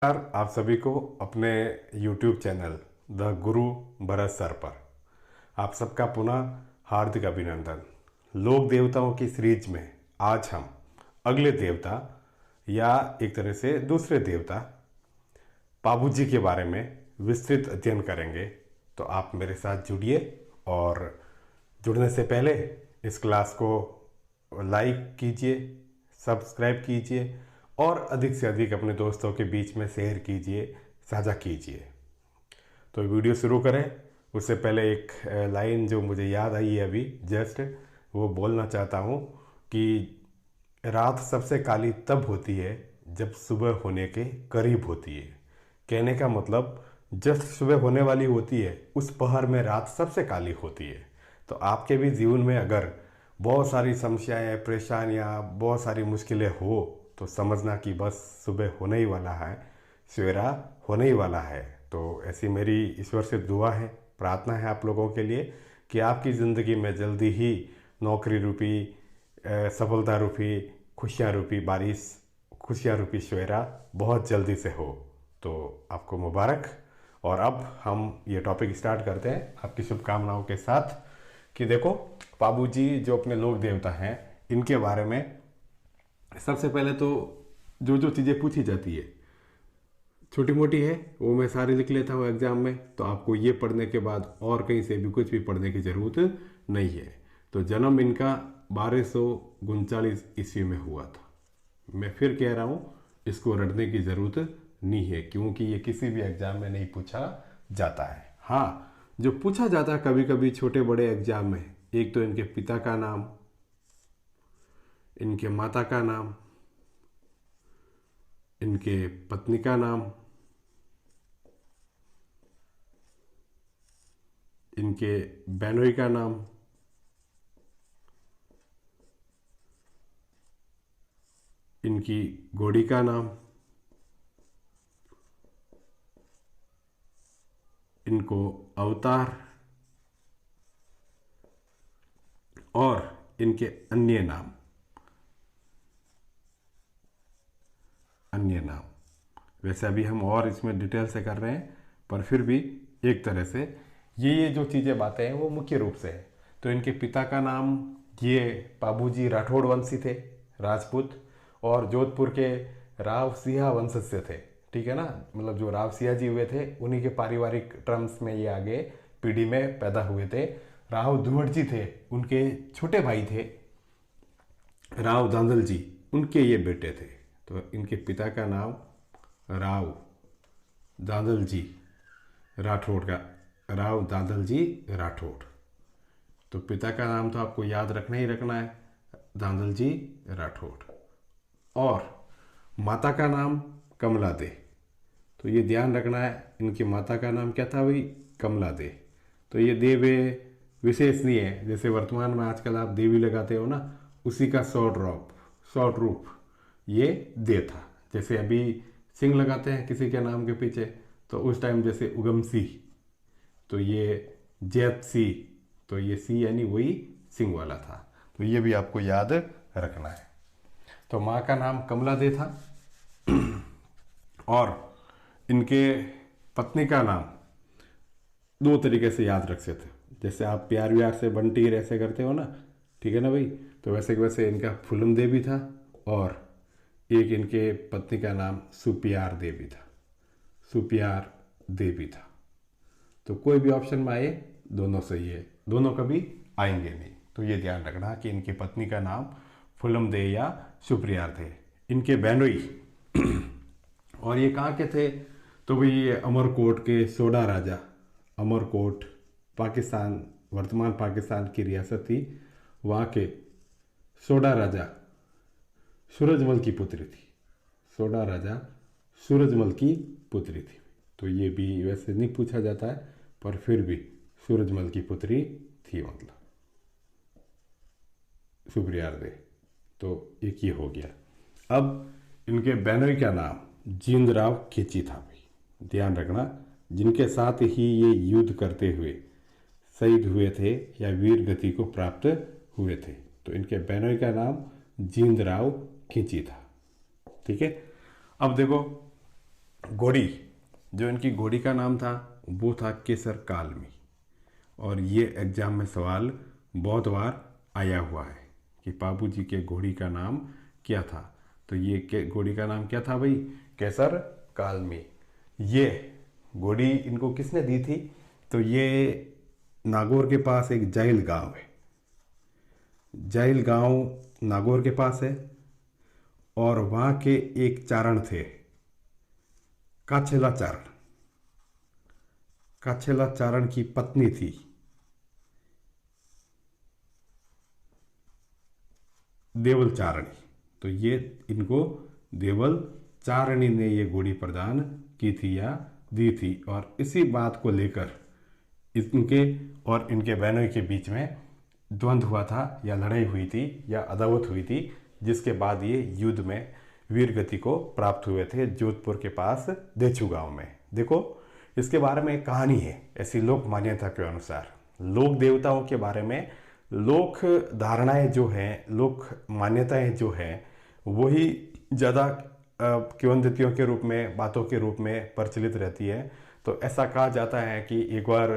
नमस्कार आप सभी को अपने YouTube channel the Guru Bharat sir पर आप सबका पुनः हार्दिक अभिनंदन। लोक देवताओं की सीरीज में आज हम अगले देवता या एक तरह से दूसरे देवता पाबू जी के बारे में विस्तृत अध्ययन करेंगे। तो आप मेरे साथ जुड़िए और जुड़ने से पहले इस क्लास को लाइक कीजिए, सब्सक्राइब कीजिए और अधिक से अधिक अपने दोस्तों के बीच में शेयर कीजिए, साझा कीजिए। तो वीडियो शुरू करें उससे पहले एक लाइन जो मुझे याद आई है अभी जस्ट, वो बोलना चाहता हूँ कि रात सबसे काली तब होती है जब सुबह होने के करीब होती है। कहने का मतलब जब सुबह होने वाली होती है उस पहर में रात सबसे काली होती है। तो आपके भी जीवन में अगर बहुत सारी समस्याएं, परेशानियां, बहुत सारी मुश्किलें हो तो समझना कि बस सुबह होने ही वाला है, सवेरा होने ही वाला है। तो ऐसी मेरी ईश्वर से दुआ है, प्रार्थना है आप लोगों के लिए कि आपकी ज़िंदगी में जल्दी ही नौकरी रूपी, सफलता रूपी, खुशियाँ रूपी बारिश, खुशियाँ रूपी सवेरा बहुत जल्दी से हो। तो आपको मुबारक। और अब हम ये टॉपिक स्टार्ट करते हैं आपकी शुभकामनाओं के साथ कि देखो पाबू जी जो अपने लोक देवता हैं इनके बारे में सबसे पहले तो जो जो चीज़ें पूछी जाती है छोटी मोटी है वो मैं सारी लिख लेता हूँ एग्जाम में। तो आपको ये पढ़ने के बाद और कहीं से भी कुछ भी पढ़ने की ज़रूरत नहीं है। तो जन्म इनका 1239 ईस्वी में हुआ था। मैं फिर कह रहा हूँ इसको रटने की ज़रूरत नहीं है क्योंकि ये किसी भी एग्ज़ाम में नहीं पूछा जाता है। हाँ, जो पूछा जाता है कभी कभी छोटे बड़े एग्जाम में, एक तो इनके पिता का नाम, इनके माता का नाम, इनके पत्नी का नाम, इनके बहनोई का नाम, इनकी घोड़ी का नाम, इनको अवतार और इनके अन्य नाम। वैसे अभी हम और इसमें डिटेल से कर रहे हैं पर फिर भी एक तरह से ये जो चीज़ें बातें हैं वो मुख्य रूप से है। तो इनके पिता का नाम, ये पाबूजी राठौड़ वंशी थे, राजपूत, और जोधपुर के राव सिंहा वंशज से थे। ठीक है ना, मतलब जो राव सिंहा जी हुए थे उन्हीं के पारिवारिक टर्म्स में ये आगे पीढ़ी में पैदा हुए थे। राव धुवड़ जी थे, उनके छोटे भाई थे राव दांदल जी, उनके ये बेटे थे। तो इनके पिता का नाम राव दांदल जी राठौड़ का, राव दांदल जी राठौड़। तो पिता का नाम तो आपको याद रखना ही रखना है, दांदल जी राठौड़। और माता का नाम कमला दे। तो ये ध्यान रखना है, इनकी माता का नाम क्या था भाई? कमला दे। तो ये देव विशेष नहीं है, जैसे वर्तमान में आजकल आप देवी लगाते हो ना, उसी का शॉर्ट रूप ये दे था। जैसे अभी सिंह लगाते हैं किसी के नाम के पीछे, तो उस टाइम जैसे उगम सिंह, तो ये जैत सिंह, तो ये सी यानी वही सिंह वाला था। तो ये भी आपको याद रखना है। तो माँ का नाम कमला दे था और इनके पत्नी का नाम दो तरीके से याद रख सकते हो। जैसे आप प्यार व्यार से बंटी ऐसे करते हो ना, ठीक है ना भाई, तो वैसे वैसे इनका फुलम देवी था और एक इनके पत्नी का नाम सुपियार देवी था, सुपियार देवी था। तो कोई भी ऑप्शन में आए दोनों सही है, दोनों कभी आएंगे नहीं। तो ये ध्यान रखना कि इनकी पत्नी का नाम फुलम दे या सुप्रियार थे। इनके बहनोई और ये कहाँ के थे? तो भाई ये अमरकोट के सोडा राजा, अमरकोट पाकिस्तान, वर्तमान पाकिस्तान की रियासत थी, वहाँ के सोडा राजा सूरजमल की पुत्री थी। सोडा राजा सूरजमल की पुत्री थी। तो ये भी वैसे नहीं पूछा जाता है पर फिर भी सूरजमल की पुत्री थी, मतलब सुप्रियार दे। तो एक ये हो गया। अब इनके बहनोई का नाम जींदराव खींची था भाई, ध्यान रखना, जिनके साथ ही ये युद्ध करते हुए शहीद हुए थे या वीर गति को प्राप्त हुए थे। तो इनके बहनोई का नाम जींदराव खींची था। ठीक है, अब देखो, घोड़ी, जो इनकी घोड़ी का नाम था वो था केसर कालमी। और ये एग्जाम में सवाल बहुत बार आया हुआ है कि बाबू जी के घोड़ी का नाम क्या था। तो ये घोड़ी का नाम क्या था भाई? केसर कालमी। ये घोड़ी इनको किसने दी थी? तो ये नागौर के पास एक जाइल गांव है, जाइल गांव नागौर के पास है। और वहाँ के एक चारण थे, काछेला चारण। काछेला चारण की पत्नी थी देवल चारणी। तो ये इनको देवल चारणी ने ये घोड़ी प्रदान की थी या दी थी। और इसी बात को लेकर इनके और इनके बहनों के बीच में द्वंद्व हुआ था या लड़ाई हुई थी या अदावत हुई थी, जिसके बाद ये युद्ध में वीर गति को प्राप्त हुए थे जोधपुर के पास देचू गांव में। देखो इसके बारे में एक कहानी है, ऐसी लोक मान्यता के अनुसार। लोक देवताओं के बारे में लोक धारणाएं जो हैं, लोक मान्यताएं जो हैं, वही ज़्यादा किंवदंतियों के रूप में, बातों के रूप में प्रचलित रहती है। तो ऐसा कहा जाता है कि एक बार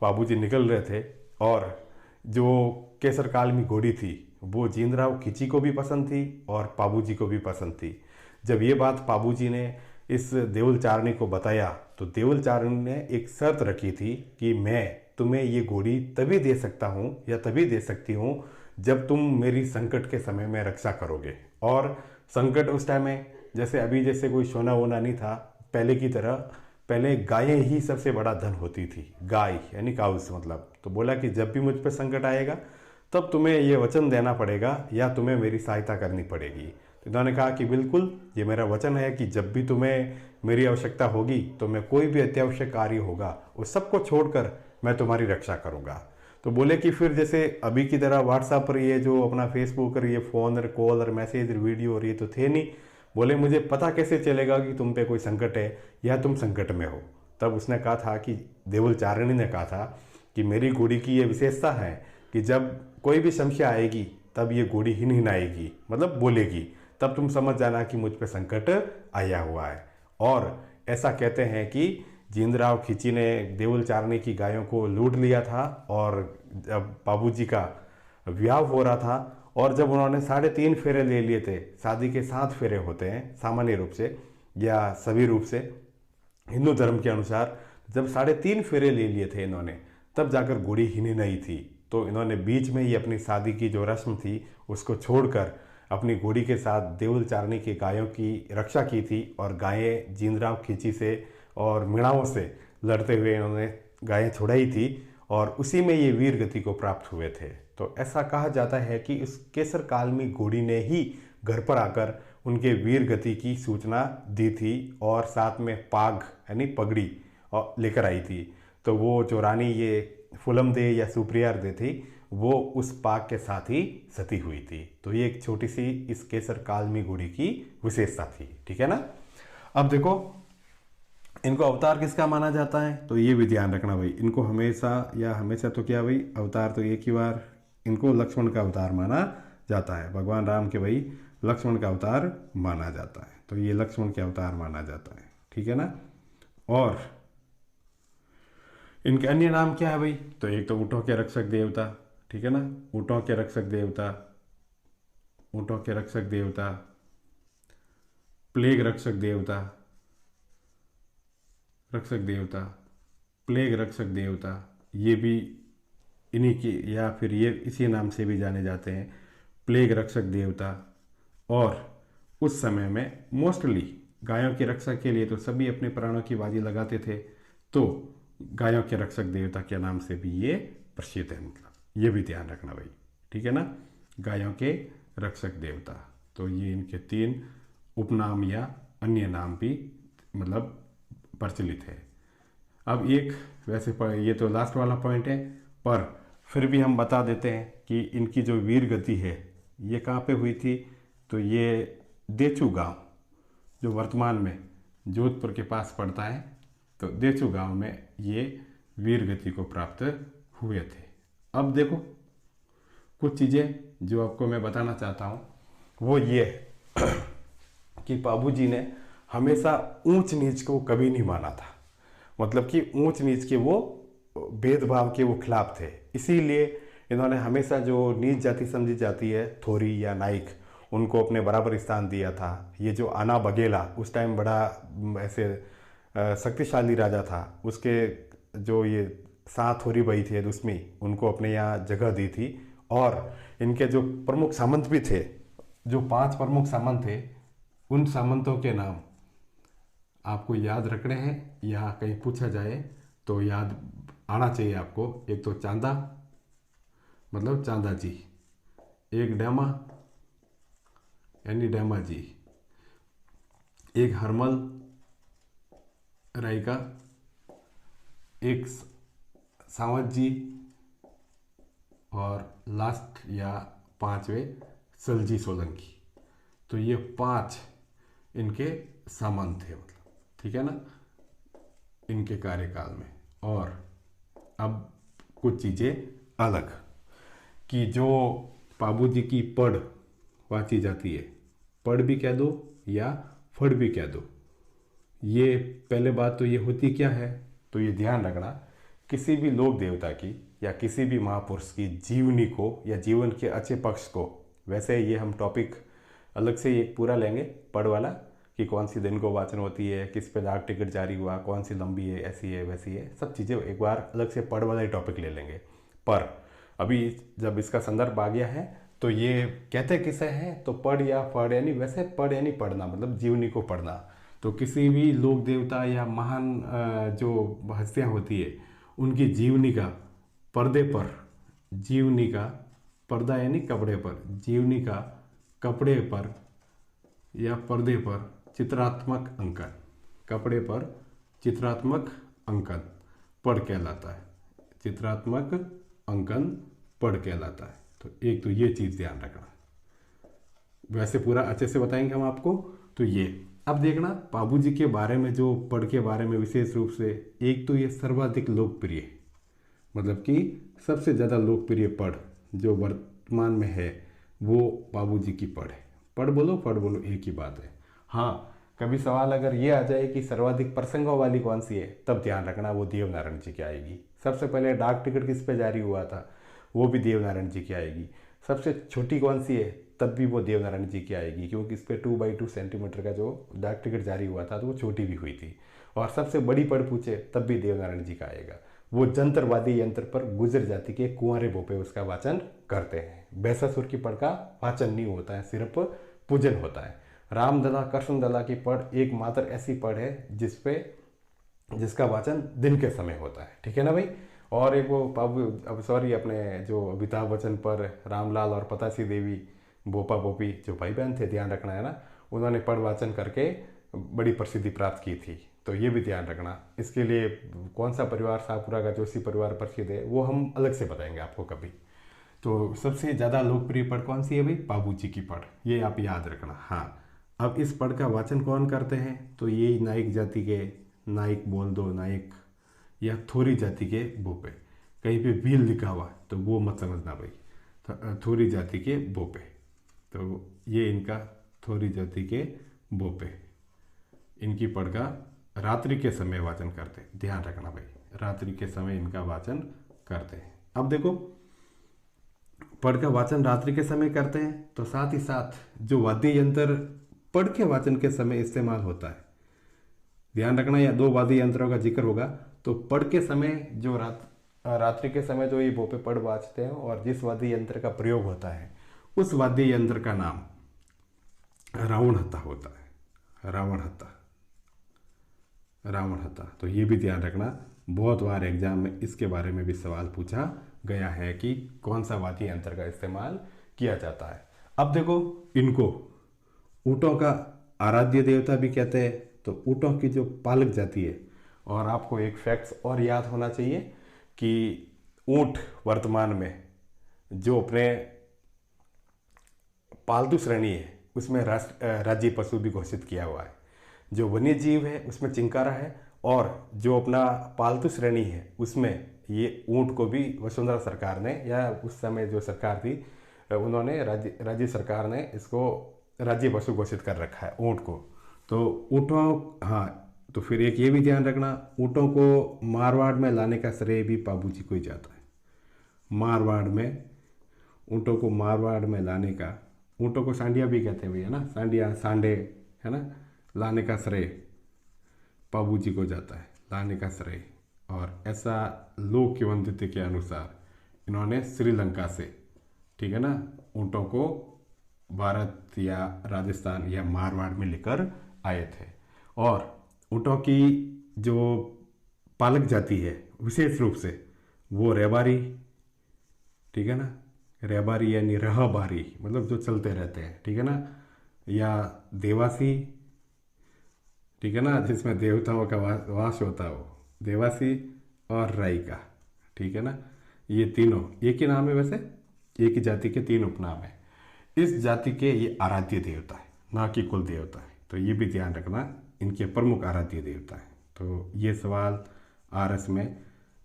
बाबूजी निकल रहे थे और जो केसर कालमी घोड़ी थी वो जींदराव खिची को भी पसंद थी और बाबूजी को भी पसंद थी। जब ये बात बाबूजी ने इस देवल चारणी को बताया तो देवल चारणी ने एक शर्त रखी थी कि मैं तुम्हें ये घोड़ी तभी दे सकता हूँ या तभी दे सकती हूँ जब तुम मेरी संकट के समय में रक्षा करोगे। और संकट उस टाइम में जैसे अभी जैसे कोई सोना वोना नहीं था पहले की तरह, पहले गायें ही सबसे बड़ा धन होती थी, गाय यानी काउस मतलब। तो बोला कि जब भी मुझ पर संकट आएगा तब तुम्हें ये वचन देना पड़ेगा या तुम्हें मेरी सहायता करनी पड़ेगी। तो इन्होंने कहा कि बिल्कुल, ये मेरा वचन है कि जब भी तुम्हें मेरी आवश्यकता होगी तो मैं कोई भी अत्यावश्यक कार्य होगा उस सबको छोड़कर मैं तुम्हारी रक्षा करूंगा। तो बोले कि फिर जैसे अभी की तरह व्हाट्सएप पर ये जो अपना फेसबुक पर ये फ़ोन और कॉल और मैसेज और वीडियो और ये तो थे नहीं। बोले मुझे पता कैसे चलेगा कि तुम पे कोई संकट है या तुम संकट में हो। तब उसने कहा था कि देवल चारणी ने कहा था कि मेरी घोड़ी की ये विशेषता है कि जब कोई भी समस्या आएगी तब ये घोड़ी हिनहिनाएगी, मतलब बोलेगी, तब तुम समझ जाना कि मुझ पे संकट आया हुआ है। और ऐसा कहते हैं कि जींदराव खिची ने देवल चारणी की गायों को लूट लिया था और जब बाबूजी का विवाह हो रहा था और जब उन्होंने 3.5 फेरे ले लिए थे, शादी के 7 फेरे होते हैं सामान्य रूप से या सभी रूप से हिंदू धर्म के अनुसार, जब 3.5 फेरे ले लिए थे इन्होंने तब जाकर घोड़ी हिनहिनाई थी। तो इन्होंने बीच में ही अपनी शादी की जो रस्म थी उसको छोड़कर अपनी घोड़ी के साथ देवल चारणी की गायों की रक्षा की थी और गायें जींदराव खिची से और मिणाओं से लड़ते हुए इन्होंने गायें छुड़ाई थी और उसी में ये वीर गति को प्राप्त हुए थे। तो ऐसा कहा जाता है कि इस केसर कालमी घोड़ी ने ही घर पर आकर उनके वीर गति की सूचना दी थी और साथ में पाग यानी पगड़ी लेकर आई थी। तो वो जो रानी ये फुलम दे या सुप्रियार दे थी वो उस पाग के साथ ही सती हुई थी। तो ये एक छोटी सी इस केसर कालमी घोड़ी की विशेषता थी, ठीक है ना। अब देखो इनको अवतार किसका माना जाता है, तो ये भी ध्यान रखना भाई। इनको हमेशा तो क्या भाई, अवतार तो एक ही बार इनको लक्ष्मण का अवतार माना जाता है। भगवान राम के भाई लक्ष्मण का अवतार माना जाता है। तो ये लक्ष्मण के अवतार माना जाता है, ठीक है ना। और इनके अन्य नाम क्या है भाई, तो एक तो ऊँटों के रक्षक देवता, ठीक है ना, ऊँटों के रक्षक देवता, ऊँटों के रक्षक देवता, प्लेग रक्षक देवता, प्लेग रक्षक देवता, ये भी इन्हीं की या फिर ये इसी नाम से भी जाने जाते हैं, प्लेग रक्षक देवता। और उस समय में मोस्टली गायों की रक्षा के लिए तो सभी अपने प्राणों की बाजी लगाते थे, तो गायों के रक्षक देवता के नाम से भी ये प्रसिद्ध है। मतलब ये भी ध्यान रखना भाई, ठीक है ना, गायों के रक्षक देवता। तो ये इनके 3 उपनाम या अन्य नाम भी मतलब प्रचलित है। अब एक वैसे ये तो लास्ट वाला पॉइंट है, पर फिर भी हम बता देते हैं कि इनकी जो वीर गति है ये कहाँ पे हुई थी, तो ये देचू गांव जो वर्तमान में जोधपुर के पास पड़ता है, तो देचू गांव में ये वीर गति को प्राप्त हुए थे। अब देखो कुछ चीज़ें जो आपको मैं बताना चाहता हूँ वो ये कि बाबूजी ने हमेशा ऊंच नीच को कभी नहीं माना था। मतलब कि ऊंच नीच के वो भेदभाव के वो खिलाफ थे। इसीलिए इन्होंने हमेशा जो नीच जाति समझी जाती है, थोरी या नाइक, उनको अपने बराबर स्थान दिया था। ये जो आना बघेला उस टाइम बड़ा ऐसे शक्तिशाली राजा था, उसके जो ये सात थोरी भाई थे दुश्मी, उनको अपने यहाँ जगह दी थी। और इनके जो प्रमुख सामंत भी थे, जो 5 प्रमुख सामंत थे, उन सामंतों के नाम आपको याद रखने हैं या कहीं पूछा जाए तो याद आना चाहिए आपको। एक तो चांदा, मतलब चांदा जी, एक डेमा यानी डेमा जी, एक हरमल राय का, एक सावंत जी, और लास्ट या 5वें सलजी सोलंकी। तो ये 5 इनके सामंत थे, मतलब ठीक है ना, इनके कार्यकाल में। और अब कुछ चीज़ें अलग कि जो पाबू जी की पढ़ वाची जाती है, पढ़ भी कह दो या फड़ भी कह दो। ये पहले बात तो ये होती क्या है, तो ये ध्यान रखना, किसी भी लोक देवता की या किसी भी महापुरुष की जीवनी को या जीवन के अच्छे पक्ष को, वैसे ये हम टॉपिक अलग से एक पूरा लेंगे पढ़ वाला, कि कौन सी दिन को वाचन होती है, किस पे डाक टिकट जारी हुआ, कौन सी लंबी है, ऐसी है वैसी है, सब चीज़ें एक बार अलग से पढ़ वाला ही टॉपिक ले लेंगे। पर अभी जब इसका संदर्भ आ गया है तो ये कहते किसे हैं, तो पढ़ या फड़, यानी वैसे पढ़ यानी पढ़ना, मतलब जीवनी को पढ़ना। तो किसी भी लोक देवता या महान जो हस्तियाँ होती है, उनकी जीवनी का पर्दे पर, जीवनी का पर्दा यानी कपड़े पर, जीवनी का कपड़े पर या पर्दे पर चित्रात्मक अंकन, कपड़े पर चित्रात्मक अंकन पढ़ कहलाता है। चित्रात्मक अंकन पढ़ कहलाता है। तो एक तो ये चीज़ ध्यान रखना, वैसे पूरा अच्छे से बताएंगे हम आपको। तो ये अब देखना पाबू जी के बारे में, जो पढ़ के बारे में विशेष रूप से, एक तो ये सर्वाधिक लोकप्रिय, मतलब कि सबसे ज़्यादा लोकप्रिय पढ़ जो वर्तमान में है वो पाबू जी की पढ़ है। पढ़ बोलो फड़ बोलो एक ही बात है। हाँ, कभी सवाल अगर ये आ जाए कि सर्वाधिक प्रसंगों वाली कौन सी है, तब ध्यान रखना वो देवनारायण जी की आएगी। सबसे पहले डाक टिकट किस पे जारी हुआ था, वो भी देवनारायण जी की आएगी। सबसे छोटी कौन सी है, तब भी वो देवनारायण जी की आएगी, क्योंकि इस पर 2x2 सेंटीमीटर का जो डाक टिकट जारी हुआ था तो वो छोटी भी हुई थी। और सबसे बड़ी पढ़ पूछे तब भी देवनारायण जी का आएगा। वो जंत्रवादी यंत्र पर गुजर जाति के कुंवारे भोपे उसका वाचन करते हैं। बैसासुर की पढ़ का वाचन नहीं होता है, सिर्फ पूजन होता है। रामदला कृष्णदला की पढ़ एकमात्र ऐसी पढ़ है जिसका वाचन दिन के समय होता है, ठीक है ना भाई। और एक वो अब सॉरी अपने जो अमिताभ बच्चन पर रामलाल और पतासी देवी बोपा बोपी जो भाई बहन थे, ध्यान रखना है ना, उन्होंने पढ़ वाचन करके बड़ी प्रसिद्धि प्राप्त की थी। तो ये भी ध्यान रखना। इसके लिए कौन सा परिवार शाहपुरा का जोशी परिवार प्रसिद्ध है वो हम अलग से बताएंगे आपको कभी। तो सबसे ज़्यादा लोकप्रिय पढ़ कौन सी है भाई, पाबू जी की पढ़, ये आप याद रखना। हाँ, अब इस पढ़ का वाचन कौन करते हैं, तो ये नाइक जाति के नाइक बोल दो, नाइक या थोरी जाति के बोपे। कहीं पे भील लिखा हुआ तो वो मत समझना भाई, तो थोरी जाति के बोपे। तो ये इनका थोरी जाति के बोपे, इनकी पढ़ का रात्रि के समय वाचन करते, ध्यान रखना भाई, रात्रि के समय इनका वाचन करते हैं। अब देखो पढ़ का वाचन रात्रि के समय करते हैं, तो साथ ही साथ जो वाद्य यंत्र पढ़ के वाचन के समय इस्तेमाल होता है, ध्यान रखना, या 2 वाद्य यंत्रों का जिक्र होगा। तो पढ़ के समय जो रात्रि के समय जो ये भोपे पढ़ वाचते हैं और जिस वाद्य यंत्र का प्रयोग होता है, उस वाद्य यंत्र का नाम रावण हत्ता होता है। रावण हत्ता, रावण हत्ता। तो ये भी ध्यान रखना, बहुत बार एग्जाम में इसके बारे में भी सवाल पूछा गया है कि कौन सा वाद्य यंत्र का इस्तेमाल किया जाता है। अब देखो इनको ऊँटों का आराध्य देवता भी कहते हैं। तो ऊँटों की जो पालक जाती है, और आपको एक फैक्ट्स और याद होना चाहिए कि ऊँट वर्तमान में जो अपने पालतू श्रेणी है उसमें राज्य पशु भी घोषित किया हुआ है। जो वन्य जीव है उसमें चिंकारा है, और जो अपना पालतू श्रेणी है उसमें ये ऊँट को भी वसुंधरा सरकार ने, या उस समय जो सरकार थी उन्होंने, राज्य सरकार ने इसको राज्य पशु घोषित कर रखा है ऊँट को। तो ऊँटों, हाँ, तो फिर एक ये भी ध्यान रखना, ऊँटों को मारवाड़ में लाने का श्रेय भी पाबू जी को ही जाता है। मारवाड़ में, ऊँटों को मारवाड़ में लाने का, ऊँटों को सांडिया भी कहते हैं भैया ना, सांडिया सांडे, है ना, लाने का श्रेय पाबू जी को जाता है, लाने का श्रेय। और ऐसा लोक किंवदंती के अनुसार इन्होंने श्रीलंका से, ठीक है ना, ऊँटों को भारत या राजस्थान या मारवाड़ में लेकर आए थे। और ऊँटों की जो पालक जाति है विशेष रूप से वो रेबारी, ठीक है ना, रेबारी यानी रहबारी, मतलब जो चलते रहते हैं, ठीक है ना, या देवासी, ठीक है ना, जिसमें देवताओं का वास होता हो, देवासी और राइका, ठीक है ना, ये तीनों एक ही नाम है, वैसे एक ही जाति के तीन उपनाम है। इस जाति के ये आराध्य देवता है, ना कि कुल देवता है, तो ये भी ध्यान रखना, इनके प्रमुख आराध्य देवता है। तो ये सवाल आरएस में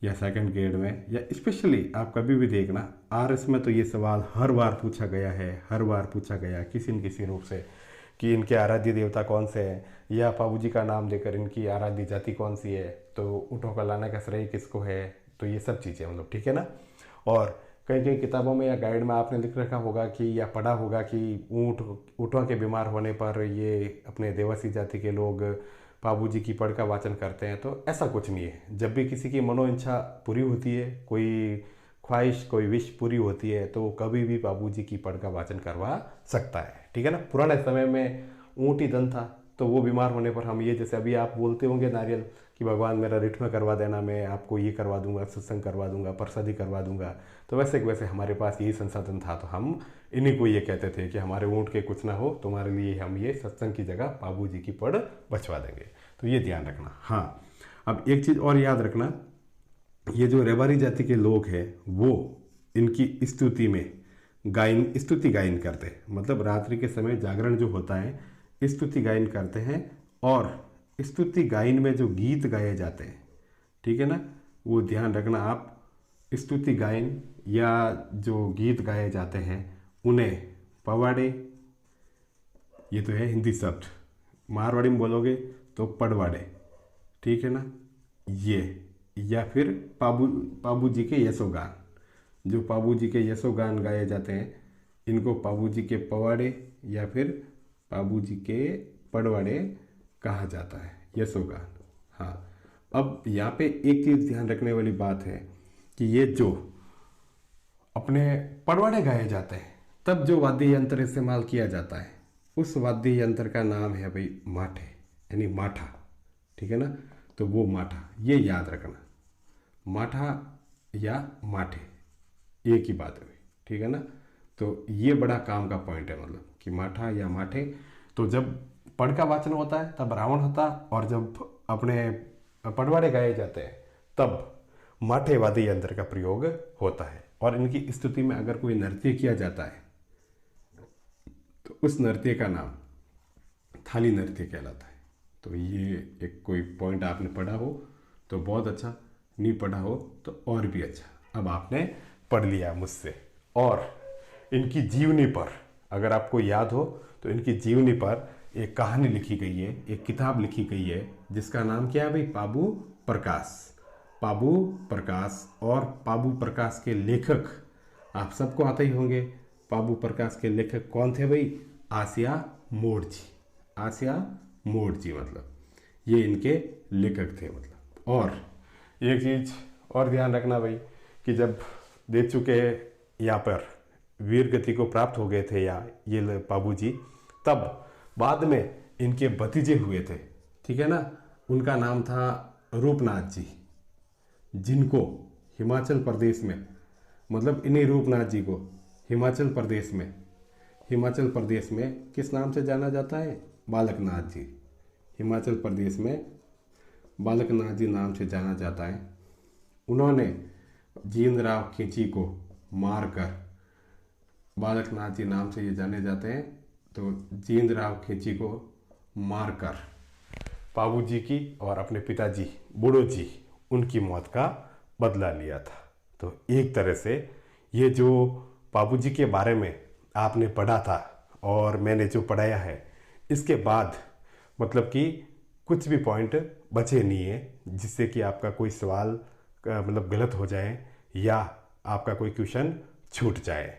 या सेकंड ग्रेड में या स्पेशली आप कभी भी देखना, आरएस में तो ये सवाल हर बार पूछा गया है, हर बार पूछा गया किसी न किसी रूप से कि इनके आराध्य देवता कौन से हैं, या पाबू जी का नाम देकर इनकी आराध्य जाति कौन सी है, तो ऊँटों का लाने का श्रेय किसको है, तो ये सब चीज़ें मतलब, ठीक है ना। और कई कई किताबों में या गाइड में आपने लिख रखा होगा कि, या पढ़ा होगा कि ऊँटों के बीमार होने पर ये अपने देवासी जाति के लोग पाबू जी की पढ़ का वाचन करते हैं, तो ऐसा कुछ नहीं है। जब भी किसी की मनोइच्छा पूरी होती है, कोई ख्वाहिश, कोई विश पूरी होती है, तो कभी भी पाबू जी की पढ़ का वाचन करवा सकता है, ठीक है ना। पुराने समय में ऊँट ही धन था, तो वो बीमार होने पर हम ये, जैसे अभी आप बोलते होंगे नारियल कि भगवान मेरा रिट्ठ करवा देना, मैं आपको ये करवा दूंगा, सत्संग करवा दूंगा, प्रसादी करवा दूंगा, तो वैसे हमारे पास यही संसाधन था, तो हम इन्हीं को ये कहते थे कि हमारे ऊँट के कुछ ना हो, तुम्हारे लिए हम ये सत्संग की जगह पाबू जी की पढ़ बचवा देंगे। तो ये ध्यान रखना। हाँ, अब एक चीज़ और याद रखना, ये जो रेबारी जाति के लोग हैं वो इनकी स्तुति में स्तुति गायन करते हैं, मतलब रात्रि के समय जागरण जो होता है, स्तुति गायन करते हैं। और स्तुति गायन में जो गीत गाए जाते हैं, ठीक है ना, वो ध्यान रखना आप, स्तुति गायन या जो गीत गाए जाते हैं उन्हें पवाड़े, ये तो है हिंदी शब्द, मारवाड़ी में बोलोगे तो पड़वाड़े, ठीक है ना, ये, या फिर पाबू जी के यशोगान, जो पाबू जी के यशोगान गाए जाते हैं, इनको पाबू जी के पवाड़े या फिर पाबू जी के पड़वाड़े कहा जाता है, यशोगान। हाँ, अब यहाँ पे एक चीज़ ध्यान रखने वाली बात है कि ये जो अपने पड़वाड़े गाए जाते हैं, तब जो वाद्य यंत्र इस्तेमाल किया जाता है, उस वाद्य यंत्र का नाम है भाई माठे, यानी माठा, ठीक है ना। तो वो माठा, ये याद रखना, माठा या माठे एक ही बात है, ठीक है ना। तो ये बड़ा काम का पॉइंट है, मतलब कि माठा या माठे। तो जब पढ़ का वाचन होता है तब रावण होता, और जब अपने पड़वाड़े गाए जाते हैं तब माठे वाद्य यंत्र का प्रयोग होता है। और इनकी स्तुति में अगर कोई नृत्य किया जाता है तो उस नृत्य का नाम थाली नृत्य कहलाता है। तो ये एक कोई पॉइंट आपने पढ़ा हो तो बहुत अच्छा, नहीं पढ़ा हो तो और भी अच्छा। अब आपने पढ़ लिया मुझसे। और इनकी जीवनी पर अगर आपको याद हो तो इनकी जीवनी पर एक कहानी लिखी गई है, एक किताब लिखी गई है, जिसका नाम क्या है भाई, पाबू प्रकाश। पाबू प्रकाश, और पाबू प्रकाश के लेखक आप सबको आते ही होंगे। पाबू प्रकाश के लेखक कौन थे भाई, आसिया मोड़ जी। आसिया मोड़ जी, मतलब ये इनके लेखक थे, मतलब। और एक चीज़ और ध्यान रखना भाई कि जब देख चुके यहाँ पर वीर गति को प्राप्त हो गए थे या ये पाबू जी, तब बाद में इनके भतीजे हुए थे, ठीक है ना। उनका नाम था रूपनाथ जी, जिनको हिमाचल प्रदेश में, मतलब इन्हीं रूपनाथ जी को हिमाचल प्रदेश में किस नाम से जाना जाता है, बालकनाथ जी। हिमाचल प्रदेश में बालकनाथ जी नाम से जाना जाता है। उन्होंने जींदराव खींची को मारकर, बालकनाथ जी नाम से ये जाने जाते हैं, तो जींदराव खींची को मारकर पाबू जी की और अपने पिताजी बूढ़ो जी उनकी मौत का बदला लिया था। तो एक तरह से ये जो पाबू जी के बारे में आपने पढ़ा था और मैंने जो पढ़ाया है, इसके बाद मतलब कि कुछ भी पॉइंट बचे नहीं है जिससे कि आपका कोई सवाल मतलब गलत हो जाए या आपका कोई क्वेश्चन छूट जाए।